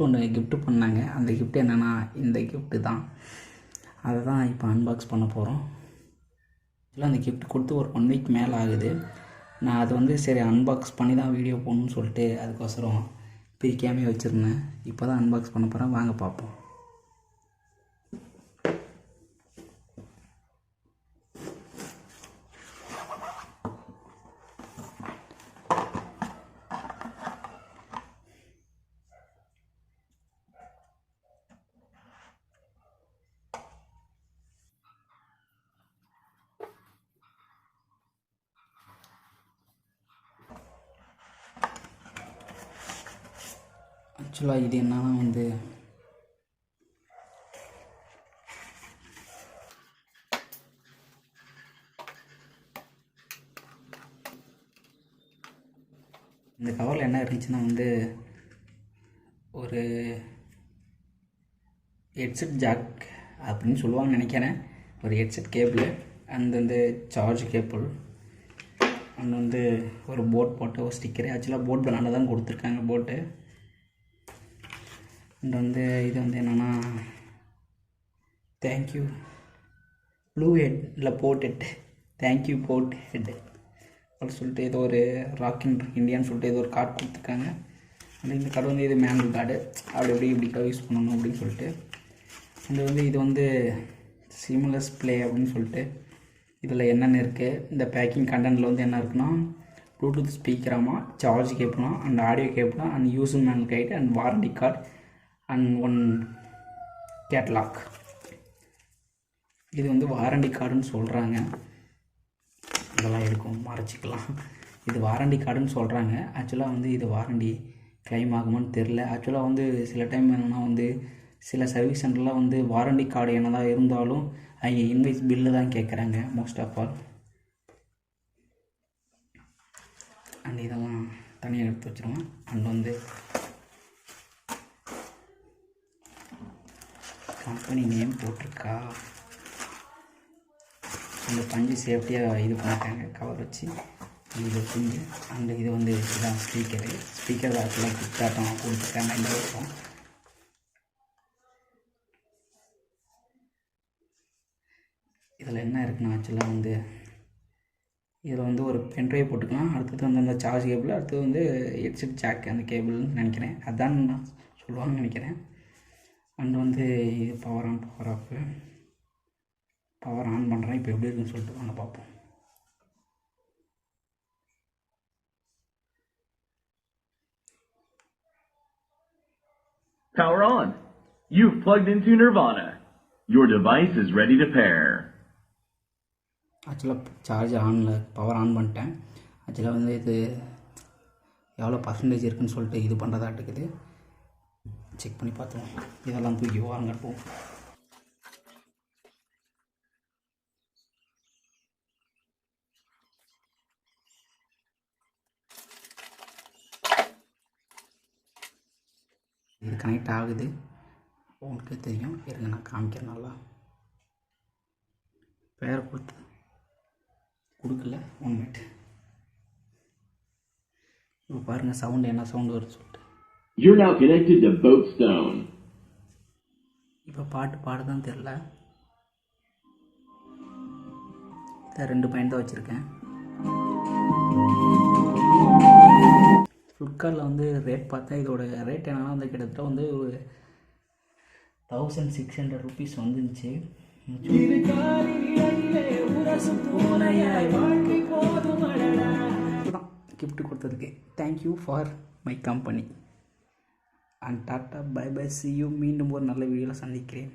ஒன்று கிஃப்ட்டு பண்ணாங்க. அந்த கிஃப்ட் என்னென்னா இந்த கிஃப்ட்டு தான். அதை தான் இப்போ அன்பாக்ஸ் பண்ண போகிறோம். ஆக்சுவலாக அந்த கிஃப்ட் கொடுத்து ஒரு 1 வீக் மேலே ஆகுது. நான் அது வந்து சரி அன்பாக்ஸ் பண்ணி தான் வீடியோ போடணும்னு சொல்லிட்டு அதுக்கோசரம் பிரிக்காமே வச்சுருந்தேன். இப்போ தான் அன்பாக்ஸ் பண்ண போகிறேன். வாங்க பார்ப்போம். ஆக்சுவலாக இது என்னன்னா வந்து இந்த கவரில் என்ன இருந்துச்சுன்னா வந்து ஒரு ஹெட்செட் ஜாக் அப்படின்னு சொல்லுவாங்கன்னு நினைக்கிறேன். ஒரு ஹெட்செட் கேபிள் அண்ட் வந்து சார்ஜ் கேபிள் அண்ட் வந்து ஒரு போட் போட்டு ஒரு ஸ்டிக்கரு. ஆக்சுவலாக போட் பிராண்டில் தான் கொடுத்துருக்காங்க போட்டு. அண்ட் வந்து இது வந்து என்னென்னா தேங்க்யூ ப்ளூ ஹெட் இல்லை boat head, thank you boat head அப்படி சொல்லிட்டு ஏதோ ஒரு ராக் இன் இண்டியான்னு சொல்லிட்டு ஏதோ ஒரு கார்டு கொடுத்துருக்காங்க. அந்த இந்த கார்டு வந்து இது மேனுவல் கார்டு, அப்படி இப்படி யூஸ் பண்ணணும் அப்படின்னு சொல்லிட்டு. அண்ட் வந்து இது வந்து சீம்லெஸ் ப்ளே அப்படின்னு சொல்லிட்டு இதில் என்னென்ன இருக்குது, இந்த பேக்கிங் கண்டென்ட்டில் வந்து என்ன இருக்குன்னா ப்ளூடூத் ஸ்பீக்கராமா, சார்ஜ் கேபிளா அண்ட் ஆடியோ கேபிளா and user manual guide and warranty card and 1 catalogue. இது வந்து வாரண்டி கார்டுன்னு சொல்கிறாங்க. இதெல்லாம் இருக்கும் மறைச்சிக்கலாம். இது வாரண்டி கார்டுன்னு சொல்கிறாங்க. ஆக்சுவலாக வந்து இது வாரண்டி கிளைம் ஆகுமான்னு தெரில. ஆக்சுவலாக வந்து சில டைம் என்னென்னா வந்து சில சர்வீஸ் சென்டர்லாம் வந்து வாரண்டி கார்டு என்னதான் இருந்தாலும் அவங்க இன்வாய்ஸ் பில்லு தான் கேட்குறாங்க மோஸ்ட் ஆஃப் ஆல். அண்ட் இதெல்லாம் தனியாக எடுத்து வச்சுருவோம். அண்ட் வந்து கம்பெனி நேம் போட்டிருக்கா. இந்த பஞ்சு சேஃப்டியாக இது பண்ணிட்டாங்க கவர் வச்சு. இது புஞ்சு அண்ட் இது வந்து இதுதான் ஸ்பீக்கர் தான் ஆக்சுவலாக கிஃப்டாட்டம் கொடுத்துருக்காங்க இந்த வருஷம். இதில் என்ன இருக்குன்னா ஆக்சுவலாக வந்து இதில் வந்து ஒரு பென்ட்ரைவ் போட்டுக்கலாம். அடுத்தது வந்து அந்த சார்ஜ் கேபிள், அடுத்தது வந்து ஹெட்செட் ஜாக் அந்த கேபிள்னு நினைக்கிறேன், அதான் நான் சொல்லுவாங்கன்னு நினைக்கிறேன். அண்ட் வந்து இது power on power off. Power on பண்ணுறேன். இப்போ எப்படி இருக்குன்னு சொல்லிட்டு வாங்க பார்ப்போம். Power on. You've plugged into Nirvana. Your device is ready to pair. ஆக்சுவலாக சார்ஜ் ஆனில் பவர் ஆன் பண்ணிட்டேன். ஆக்சுவலாக வந்து இது எவ்வளோ பர்சன்டேஜ் இருக்குதுன்னு சொல்லிட்டு இது பண்ணுறதாட்டுக்குது. செக் பண்ணி பார்த்தோம். இதெல்லாம் தூக்கி வாங்கட்டும். இது கனெக்ட் ஆகுது, உங்களுக்கு தெரியும். இருங்க நான் காமிக்கிறேன். நல்லா பேர் கொடுக்கல 1 மினிட். இப்போ பாருங்கள் சவுண்டு என்ன சவுண்டு வருது சொல்லிட்டு. You're now connected to Boatstone. இப்போ பாட்டு பாடுதான் தெரில. இதில் 2 பாயிண்ட் தான் வச்சுருக்கேன். ஃப்ளிப்கார்ட்டில் வந்து ரேட் பார்த்தா இதோட ரேட் என்னென்னா வந்து கிட்டத்தட்ட வந்து ஒரு 1600 ருபீஸ் வந்துருந்துச்சு. இதுதான் கிஃப்ட் கொடுத்ததுக்கு. Thank you for my company and tata bye bye, see you. மீண்டும் ஒரு நல்ல வீடியோவில் சந்திக்கிறேன்.